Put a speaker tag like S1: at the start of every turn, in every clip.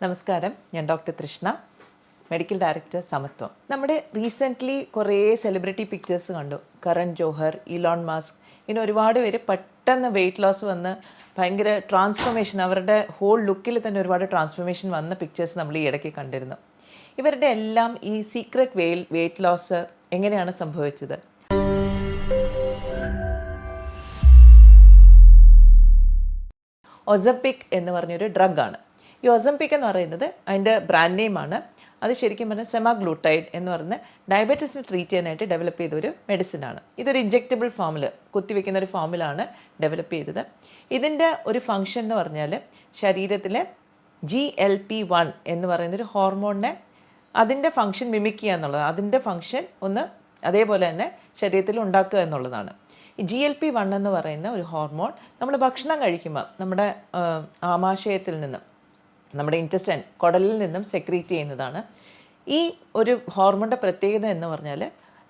S1: നമസ്കാരം, ഞാൻ ഡോക്ടർ തൃഷ്ണ, medical director സമത്വം. നമ്മുടെ റീസെൻ്റ്ലി കുറേ സെലിബ്രിറ്റി പിക്ചേഴ്സ് കണ്ടു. കരൺ ജോഹർ, ഇലോൺ മസ്ക്, ഇങ്ങനെ ഒരുപാട് പേര് പെട്ടെന്ന് വെയിറ്റ് ലോസ് വന്ന് ഭയങ്കര ട്രാൻസ്ഫോർമേഷൻ, അവരുടെ ഹോൾ ലുക്കിൽ തന്നെ ഒരുപാട് ട്രാൻസ്ഫോർമേഷൻ വന്ന പിക്ചേഴ്സ് നമ്മൾ ഈ ഇടയ്ക്ക് കണ്ടിരുന്നു. ഇവരുടെ എല്ലാം ഈ സീക്രട്ട് വെയിറ്റ് ലോസ് എങ്ങനെയാണ് സംഭവിച്ചത്? ഒസംപിക് എന്ന് പറഞ്ഞൊരു ഡ്രഗാണ്. ഈ ഒസംപിക് എന്ന് പറയുന്നത് അതിൻ്റെ ബ്രാൻഡ് നെയിമാണ്. അത് ശരിക്കും പറഞ്ഞാൽ സെമാഗ്ലൂട്ടൈഡ് എന്ന് പറഞ്ഞ് ഡയബറ്റീസിനെ ട്രീറ്റ് ചെയ്യാനായിട്ട് ഡെവലപ്പ് ചെയ്ത ഒരു മെഡിസിനാണ്. ഇതൊരു ഇഞ്ചെക്റ്റബിൾ ഫോമിൽ, കുത്തിവെക്കുന്ന ഒരു ഫോമിലാണ് ഡെവലപ്പ് ചെയ്തത്. ഇതിൻ്റെ ഒരു ഫങ്ഷൻ എന്ന് പറഞ്ഞാൽ ശരീരത്തിലെ GLP-1 എന്ന് പറയുന്നൊരു ഹോർമോണിനെ അതിൻ്റെ ഫങ്ഷൻ മിമിക് ചെയ്യുക എന്നുള്ളത്, അതിൻ്റെ ഫങ്ഷൻ ഒന്ന് അതേപോലെ തന്നെ ശരീരത്തിൽ ഉണ്ടാക്കുക എന്നുള്ളതാണ്. ഈ GLP-1 എന്ന് പറയുന്ന ഒരു ഹോർമോൺ നമ്മൾ ഭക്ഷണം കഴിക്കുമ്പോൾ നമ്മുടെ ആമാശയത്തിൽ നിന്നും, നമ്മുടെ ഇൻറ്റസ്റ്റൈൻ, കുടലിൽ നിന്നും സെക്രീറ്റ് ചെയ്യുന്നതാണ്. ഈ ഒരു ഹോർമോണിൻ്റെ പ്രത്യേകത എന്ന് പറഞ്ഞാൽ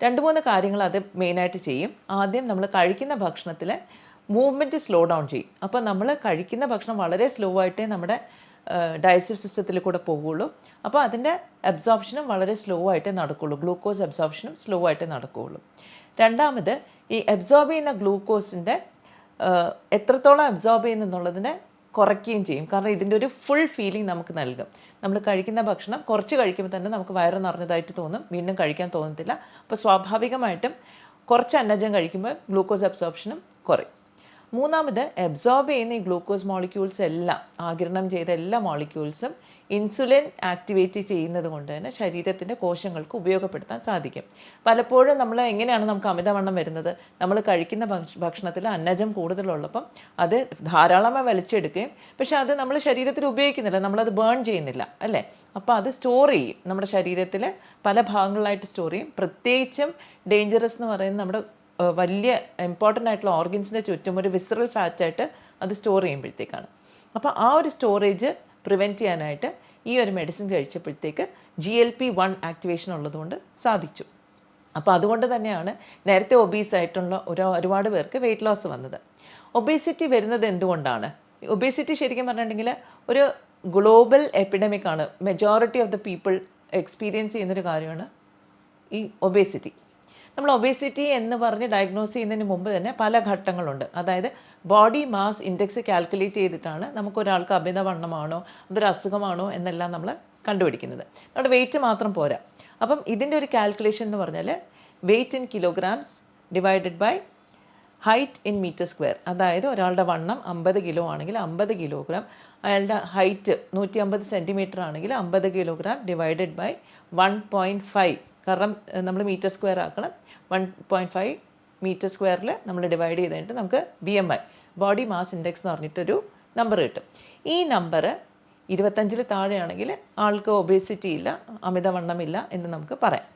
S1: 2-3 കാര്യങ്ങൾ അത് മെയിനായിട്ട് ചെയ്യും. ആദ്യം നമ്മൾ കഴിക്കുന്ന ഭക്ഷണത്തിൽ മൂവ്മെൻറ്റ് സ്ലോ ഡൗൺ ചെയ്യും. അപ്പോൾ നമ്മൾ കഴിക്കുന്ന ഭക്ഷണം വളരെ സ്ലോ ആയിട്ടേ നമ്മുടെ ഡൈജസ്റ്റീവ് സിസ്റ്റത്തിൽ കൂടെ പോവുകയുള്ളൂ. അപ്പോൾ അതിൻ്റെ അബ്സോർപ്ഷനും വളരെ സ്ലോ ആയിട്ടേ നടക്കുകയുള്ളൂ. ഗ്ലൂക്കോസ് അബ്സോർപ്ഷനും സ്ലോ ആയിട്ടേ നടക്കുകയുള്ളൂ. രണ്ടാമത്, ഈ അബ്സോർബ് ചെയ്യുന്ന ഗ്ലൂക്കോസിൻ്റെ എത്രത്തോളം അബ്സോർബ് ചെയ്യുന്നുള്ളതിനെ കുറയ്ക്കുകയും ചെയ്യും. കാരണം ഇതിൻ്റെ ഒരു ഫുൾ ഫീലിംഗ് നമുക്ക് നൽകും. നമ്മൾ കഴിക്കുന്ന ഭക്ഷണം കുറച്ച് കഴിക്കുമ്പോൾ തന്നെ നമുക്ക് വയറ് നിറഞ്ഞതായിട്ട് തോന്നും, വീണ്ടും കഴിക്കാൻ തോന്നത്തില്ല. അപ്പോൾ സ്വാഭാവികമായിട്ടും കുറച്ച് അന്നജം കഴിക്കുമ്പോൾ ഗ്ലൂക്കോസ് അബ്സോർപ്ഷനും കുറയും. മൂന്നാമത്, അബ്സോർബ് ചെയ്യുന്ന ഈ ഗ്ലൂക്കോസ് മോളിക്യൂൾസ് എല്ലാം, ആഗിരണം ചെയ്ത എല്ലാ മോളിക്യൂൾസും ഇൻസുലിൻ ആക്ടിവേറ്റ് ചെയ്യുന്നത് കൊണ്ട് തന്നെ ശരീരത്തിൻ്റെ കോശങ്ങൾക്ക് ഉപയോഗപ്പെടുത്താൻ സാധിക്കും. പലപ്പോഴും നമ്മൾ എങ്ങനെയാണ് നമുക്ക് അമിതവണ്ണം വരുന്നത്? നമ്മൾ കഴിക്കുന്ന ഭക്ഷണത്തിൽ അന്നജം കൂടുതലുള്ളപ്പം അത് ധാരാളമായി വലിച്ചെടുക്കുകയും, പക്ഷെ അത് നമ്മൾ ശരീരത്തിൽ ഉപയോഗിക്കുന്നില്ല, നമ്മളത് ബേൺ ചെയ്യുന്നില്ല, അല്ലേ? അപ്പോൾ അത് സ്റ്റോർ ചെയ്യും, നമ്മുടെ ശരീരത്തിൽ പല ഭാഗങ്ങളിലായിട്ട് സ്റ്റോർ ചെയ്യും. പ്രത്യേകിച്ചും ഡേഞ്ചറസ് എന്ന് പറയുന്നത് നമ്മുടെ വലിയ ഇമ്പോർട്ടൻ്റ് ആയിട്ടുള്ള ഓർഗൻസിൻ്റെ ചുറ്റും ഒരു വിസറൽ ഫാറ്റായിട്ട് അത് സ്റ്റോർ ചെയ്യുമ്പോഴത്തേക്കാണ്. അപ്പോൾ ആ ഒരു സ്റ്റോറേജ് പ്രിവെൻറ്റ് ചെയ്യാനായിട്ട് ഈ ഒരു മെഡിസിൻ കഴിച്ചപ്പോഴത്തേക്ക് GLP-1 ആക്ടിവേഷൻ ഉള്ളതുകൊണ്ട് സാധിച്ചു. അപ്പോൾ അതുകൊണ്ട് തന്നെയാണ് നേരത്തെ ഒബീസ് ആയിട്ടുള്ള ഒരുപാട് പേർക്ക് വെയിറ്റ് ലോസ് വന്നത്. ഒബേസിറ്റി വരുന്നത് എന്തുകൊണ്ടാണ്? ഒബേസിറ്റി ശരിക്കും പറഞ്ഞിട്ടുണ്ടെങ്കിൽ ഒരു ഗ്ലോബൽ എപ്പിഡമിക്കാണ്. Majority of the people experience ചെയ്യുന്നൊരു കാര്യമാണ് ഈ ഒബേസിറ്റി. നമ്മൾ ഒബേസിറ്റി എന്ന് പറഞ്ഞ് ഡയഗ്നോസ് ചെയ്യുന്നതിന് മുമ്പ് തന്നെ പല ഘട്ടങ്ങളുണ്ട്. അതായത് ബോഡി മാസ് ഇൻഡെക്സ് കാൽക്കുലേറ്റ് ചെയ്തിട്ടാണ് നമുക്കൊരാൾക്ക് അമിതവണ്ണമാണോ അതൊരു അസുഖമാണോ എന്നെല്ലാം നമ്മൾ കണ്ടുപിടിക്കുന്നത്. നമ്മുടെ വെയിറ്റ് മാത്രം പോരാ. അപ്പം ഇതിൻ്റെ ഒരു കാൽക്കുലേഷൻ എന്ന് പറഞ്ഞാൽ weight in kilograms divided by height in metre square. അതായത് ഒരാളുടെ വണ്ണം 50 കിലോ ആണെങ്കിൽ 50 കിലോഗ്രാം, അയാളുടെ ഹൈറ്റ് 150 സെൻറ്റിമീറ്റർ ആണെങ്കിൽ 50 കിലോഗ്രാം ഡിവൈഡഡ് ബൈ 1.5. കാരണം നമ്മൾ മീറ്റർ സ്ക്വയർ ആക്കണം. 1.5 മീറ്റർ സ്ക്വയറിൽ നമ്മൾ ഡിവൈഡ് ചെയ്ത് കഴിഞ്ഞിട്ട് നമുക്ക് BMI, ബോഡി മാസ് ഇൻഡെക്സ് എന്ന് പറഞ്ഞിട്ടൊരു നമ്പർ കിട്ടും. ഈ നമ്പർ 25 താഴെയാണെങ്കിൽ ആൾക്ക് ഒബേസിറ്റി ഇല്ല, അമിതവണ്ണമില്ല എന്ന് നമുക്ക് പറയാം.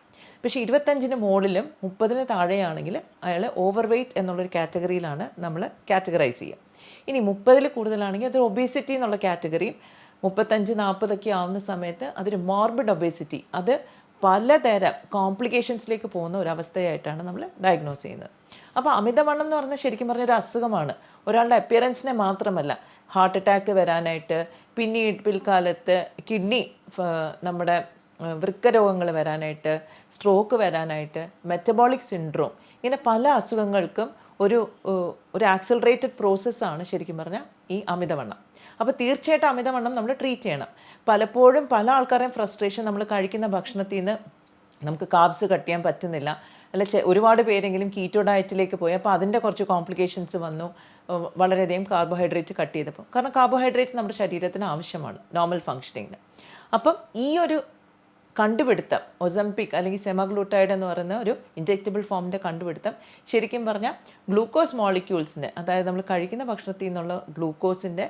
S1: പക്ഷേ 25 മുകളിലും 30 താഴെയാണെങ്കിൽ അയാൾ ഓവർ വെയ്റ്റ് എന്നുള്ളൊരു കാറ്റഗറിയിലാണ് നമ്മൾ കാറ്റഗറൈസ് ചെയ്യുക. ഇനി 30 കൂടുതലാണെങ്കിൽ അതൊരു ഒബേസിറ്റി എന്നുള്ള കാറ്റഗറിയും, 35-40 ആവുന്ന സമയത്ത് അതൊരു മോർബിഡ് ഒബേസിറ്റി, അത് പലതരം കോംപ്ലിക്കേഷൻസിലേക്ക് പോകുന്ന ഒരവസ്ഥയായിട്ടാണ് നമ്മൾ ഡയഗ്നോസ് ചെയ്യുന്നത്. അപ്പോൾ അമിതവണ്ണം എന്ന് പറഞ്ഞാൽ ശരിക്കും പറഞ്ഞൊരു അസുഖമാണ്. ഒരാളുടെ അപ്പിയറൻസിനെ മാത്രമല്ല, ഹാർട്ട് അറ്റാക്ക് വരാനായിട്ട്, പിന്നീട് പിൽക്കാലത്ത് കിഡ്നി, നമ്മുടെ വൃക്ക രോഗങ്ങൾ വരാനായിട്ട്, സ്ട്രോക്ക് വരാനായിട്ട്, മെറ്റബോളിക് സിൻഡ്രോം, ഇങ്ങനെ പല അസുഖങ്ങൾക്കും ഒരു ആക്സിലറേറ്റഡ് പ്രോസസ്സാണ് ശരിക്കും പറഞ്ഞാൽ ഈ അമിതവണ്ണം. അപ്പോൾ തീർച്ചയായിട്ടും അമിതവണ്ണം നമ്മൾ ട്രീറ്റ് ചെയ്യണം. പലപ്പോഴും പല ആൾക്കാരെയും ഫ്രസ്ട്രേഷൻ, നമ്മൾ കഴിക്കുന്ന ഭക്ഷണത്തിൽ നിന്ന് നമുക്ക് കാർബ്സ് കട്ട് ചെയ്യാൻ പറ്റുന്നില്ല, അല്ല ഒരുപാട് പേരെങ്കിലും കീറ്റോ ഡയറ്റിലേക്ക് പോയി, അപ്പോൾ അതിൻ്റെ കുറച്ച് കോംപ്ലിക്കേഷൻസ് വന്നു, വളരെയധികം കാർബോഹൈഡ്രേറ്റ് കട്ട് ചെയ്തപ്പോൾ. കാരണം കാർബോഹൈഡ്രേറ്റ് നമ്മുടെ ശരീരത്തിന് ആവശ്യമാണ് നോർമൽ ഫങ്ഷനിങ്ങിന്. അപ്പം ഈ ഒരു കണ്ടുപിടുത്തം, ഒസംപിക് അല്ലെങ്കിൽ സെമാഗ്ലൂട്ടൈഡ് എന്ന് പറയുന്ന ഒരു ഇൻജെക്റ്റബിൾ ഫോമിൻ്റെ കണ്ടുപിടുത്തം ശരിക്കും പറഞ്ഞാൽ ഗ്ലൂക്കോസ് മോളിക്യൂൾസിൻ്റെ, അതായത് നമ്മൾ കഴിക്കുന്ന ഭക്ഷണത്തിൽ നിന്നുള്ള ഗ്ലൂക്കോസിൻ്റെ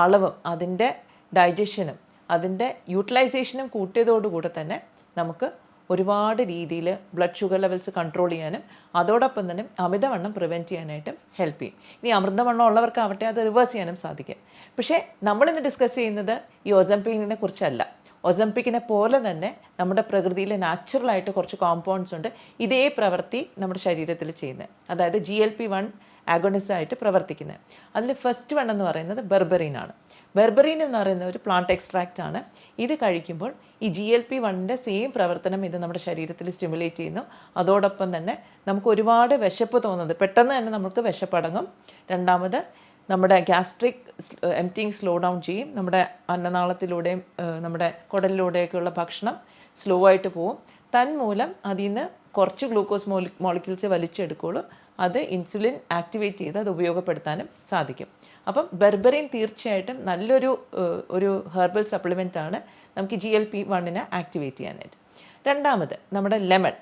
S1: അളവും അതിൻ്റെ ഡൈജഷനും അതിൻ്റെ യൂട്ടിലൈസേഷനും കൂട്ടിയതോടുകൂടെ തന്നെ നമുക്ക് ഒരുപാട് രീതിയിൽ ബ്ലഡ് ഷുഗർ ലെവൽസ് കൺട്രോൾ ചെയ്യാനും അതോടൊപ്പം തന്നെ അമിതവണ്ണം പ്രിവെൻറ്റ് ചെയ്യാനായിട്ടും ഹെൽപ്പ് ചെയ്യും. ഇനി അമൃതവണ്ണം ഉള്ളവർക്കാവട്ടെ അത് റിവേഴ്സ് ചെയ്യാനും സാധിക്കും. പക്ഷേ നമ്മളിന്ന് ഡിസ്കസ് ചെയ്യുന്നത് ഈ ഒസംപിക്കിനെ കുറിച്ചല്ല. ഒസംപിക്കിനെ പോലെ തന്നെ നമ്മുടെ പ്രകൃതിയിൽ നാച്ചുറലായിട്ട് കുറച്ച് കോമ്പൗണ്ട്സ് ഉണ്ട് ഇതേ പ്രവൃത്തി നമ്മുടെ ശരീരത്തിൽ ചെയ്യുന്നത്. അതായത് GLP-1 ആഗോണിസ്റ്റ് ആയിട്ട് പ്രവർത്തിക്കുന്നത്. അതിൽ ഫസ്റ്റ് വൺ എന്ന് പറയുന്നത് ബെർബറിനാണ്. ബെർബറീൻ എന്ന് പറയുന്ന ഒരു പ്ലാന്റ് എക്സ്ട്രാക്റ്റ് ആണ്. ഇത് കഴിക്കുമ്പോൾ ഈ GLP-1ൻ്റെ സെയിം പ്രവർത്തനം ഇത് നമ്മുടെ ശരീരത്തിൽ സ്റ്റിമുലേറ്റ് ചെയ്യുന്നു. അതോടൊപ്പം തന്നെ നമുക്ക് ഒരുപാട് വിശപ്പ് തോന്നുന്നത് പെട്ടെന്ന് തന്നെ നമുക്ക് വിശപ്പടങ്ങും. രണ്ടാമത് നമ്മുടെ ഗ്യാസ്ട്രിക് എംപ്റ്റിങ് സ്ലോ ഡൗൺ ചെയ്യും. നമ്മുടെ അന്നനാളത്തിലൂടെയും നമ്മുടെ കുടലിലൂടെയൊക്കെയുള്ള ഭക്ഷണം സ്ലോ ആയിട്ട് പോവും. തന്മൂലം അതിൽ നിന്ന് കുറച്ച് ഗ്ലൂക്കോസ് മോളിക്യൂൾസ് വലിച്ചെടുക്കുള്ളൂ. അത് ഇൻസുലിൻ ആക്ടിവേറ്റ് ചെയ്ത് അത് ഉപയോഗപ്പെടുത്താനും സാധിക്കും. അപ്പം ബെർബറിൻ തീർച്ചയായിട്ടും നല്ലൊരു ഒരു ഹെർബൽ സപ്ലിമെൻ്റ് ആണ് നമുക്ക് GLP-1നെ ആക്ടിവേറ്റ് ചെയ്യാനായിട്ട്. രണ്ടാമത് നമ്മുടെ ലെമൺ,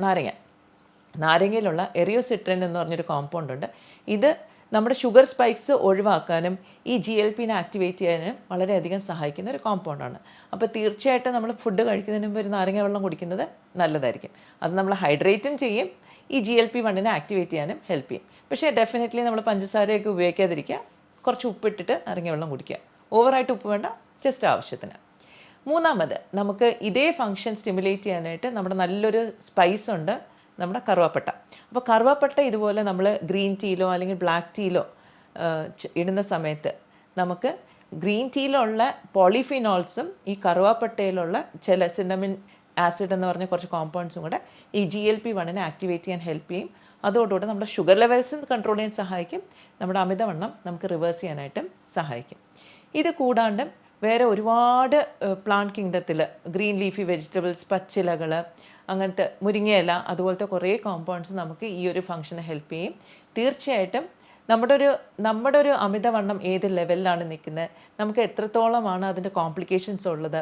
S1: നാരങ്ങയിലുള്ള എറിയോസിട്രിൻ എന്ന് പറഞ്ഞൊരു കോമ്പൗണ്ട് ഉണ്ട്. ഇത് നമ്മുടെ ഷുഗർ സ്പൈക്സ് ഒഴിവാക്കാനും ഈ GLP-നെ ആക്ടിവേറ്റ് ചെയ്യാനും വളരെയധികം സഹായിക്കുന്ന ഒരു കോമ്പൗണ്ടാണ്. അപ്പോൾ തീർച്ചയായിട്ടും നമ്മൾ ഫുഡ് കഴിക്കുന്നതിന് മുമ്പ് ഒരു നാരങ്ങ വെള്ളം കുടിക്കുന്നത് നല്ലതായിരിക്കും. അത് നമ്മൾ ഹൈഡ്രേറ്റും ചെയ്യും, ഈ GLP-1നെ ആക്ടിവേറ്റ് ചെയ്യാനും ഹെൽപ്പ് ചെയ്യും. പക്ഷേ ഡെഫിനറ്റ്ലി നമ്മൾ പഞ്ചസാരയൊക്കെ ഉപയോഗിക്കാതിരിക്കുക, കുറച്ച് ഉപ്പിട്ടിട്ട് നാരങ്ങ വെള്ളം കുടിക്കുക. ഓവറായിട്ട് ഉപ്പ് വേണ്ട, ജസ്റ്റ് ആവശ്യത്തിന്. മൂന്നാമത് നമുക്ക് ഇതേ ഫങ്ഷൻ സ്റ്റിമുലേറ്റ് ചെയ്യാനായിട്ട് നമ്മുടെ നല്ലൊരു സ്പൈസ് ഉണ്ട്, നമ്മുടെ കറുവാപ്പട്ട. അപ്പോൾ കറുവാപ്പട്ട ഇതുപോലെ നമ്മൾ ഗ്രീൻ ടീയിലോ അല്ലെങ്കിൽ ബ്ലാക്ക് ടീയിലോ ഇടുന്ന സമയത്ത് നമുക്ക് ഗ്രീൻ ടീയിലുള്ള പോളിഫിനോൾസും ഈ കറുവാപ്പട്ടയിലുള്ള ചില സിന്നമിൻ ആസിഡ് എന്ന് പറഞ്ഞ കുറച്ച് കോമ്പൗണ്ട്സും കൂടെ ഈ GLP-1നെ ആക്ടിവേറ്റ് ചെയ്യാൻ ഹെൽപ്പ് ചെയ്യും. അതോടുകൂടി നമ്മുടെ ഷുഗർ ലെവൽസും കൺട്രോൾ ചെയ്യാൻ സഹായിക്കും, നമ്മുടെ അമിതവണ്ണം നമുക്ക് റിവേഴ്സ് ചെയ്യാനായിട്ടും സഹായിക്കും. ഇത് കൂടാണ്ട് വേറെ ഒരുപാട് പ്ലാന്റ് കിങ്ഡത്തിൽ ഗ്രീൻ ലീഫി വെജിറ്റബിൾസ്, പച്ചിലകൾ, അങ്ങനത്തെ മുരിങ്ങയില, അതുപോലത്തെ കുറേ കോമ്പൗണ്ട്സ് നമുക്ക് ഈ ഒരു ഫംഗ്ഷനെ ഹെൽപ്പ് ചെയ്യും. തീർച്ചയായിട്ടും നമ്മുടെ ഒരു അമിതവണ്ണം ഏത് ലെവലിലാണ് നിൽക്കുന്നത്, നമുക്ക് എത്രത്തോളമാണ് അതിൻ്റെ കോംപ്ലിക്കേഷൻസ് ഉള്ളത്,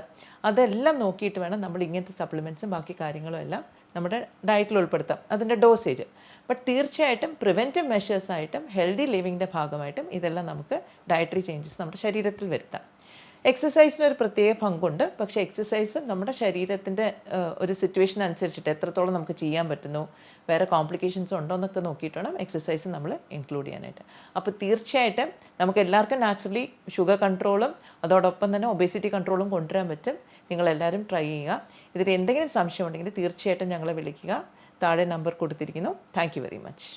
S1: അതെല്ലാം നോക്കിയിട്ട് വേണം നമ്മൾ ഇങ്ങനത്തെ സപ്ലിമെൻറ്റ്സും ബാക്കി കാര്യങ്ങളും എല്ലാം നമ്മുടെ ഡയറ്റിൽ ഉൾപ്പെടുത്താം, അതിൻ്റെ ഡോസേജ്. ബട്ട് തീർച്ചയായിട്ടും പ്രിവെൻറ്റീവ് മെഷേഴ്സായിട്ടും ഹെൽത്തി ലിവിങ്ങിൻ്റെ ഭാഗമായിട്ടും ഇതെല്ലാം നമുക്ക് ഡയറ്ററി ചേഞ്ചസ് നമ്മുടെ ശരീരത്തിൽ വരുത്താം. എക്സസൈസിനൊരു പ്രത്യേക പങ്കുണ്ട്. പക്ഷേ എക്സസൈസ് നമ്മുടെ ശരീരത്തിൻ്റെ ഒരു സിറ്റുവേഷൻ അനുസരിച്ചിട്ട് എത്രത്തോളം നമുക്ക് ചെയ്യാൻ പറ്റുന്നു, വേറെ കോംപ്ലിക്കേഷൻസ് ഉണ്ടോ എന്നൊക്കെ നോക്കിയിട്ട് വേണം എക്സസൈസ് നമ്മൾ ഇൻക്ലൂഡ് ചെയ്യാനായിട്ട്. അപ്പോൾ തീർച്ചയായിട്ടും നമുക്ക് എല്ലാവർക്കും നാച്ചുറലി ഷുഗർ കൺട്രോളും അതോടൊപ്പം തന്നെ ഒബേസിറ്റി കൺട്രോളും കൊണ്ടുവരാൻ പറ്റും. നിങ്ങളെല്ലാവരും ട്രൈ ചെയ്യുക. ഇതിൽ എന്തെങ്കിലും സംശയം ഉണ്ടെങ്കിൽ തീർച്ചയായിട്ടും ഞങ്ങളെ വിളിക്കുക. താഴെ നമ്പർ കൊടുത്തിരിക്കുന്നു. Thank you very much.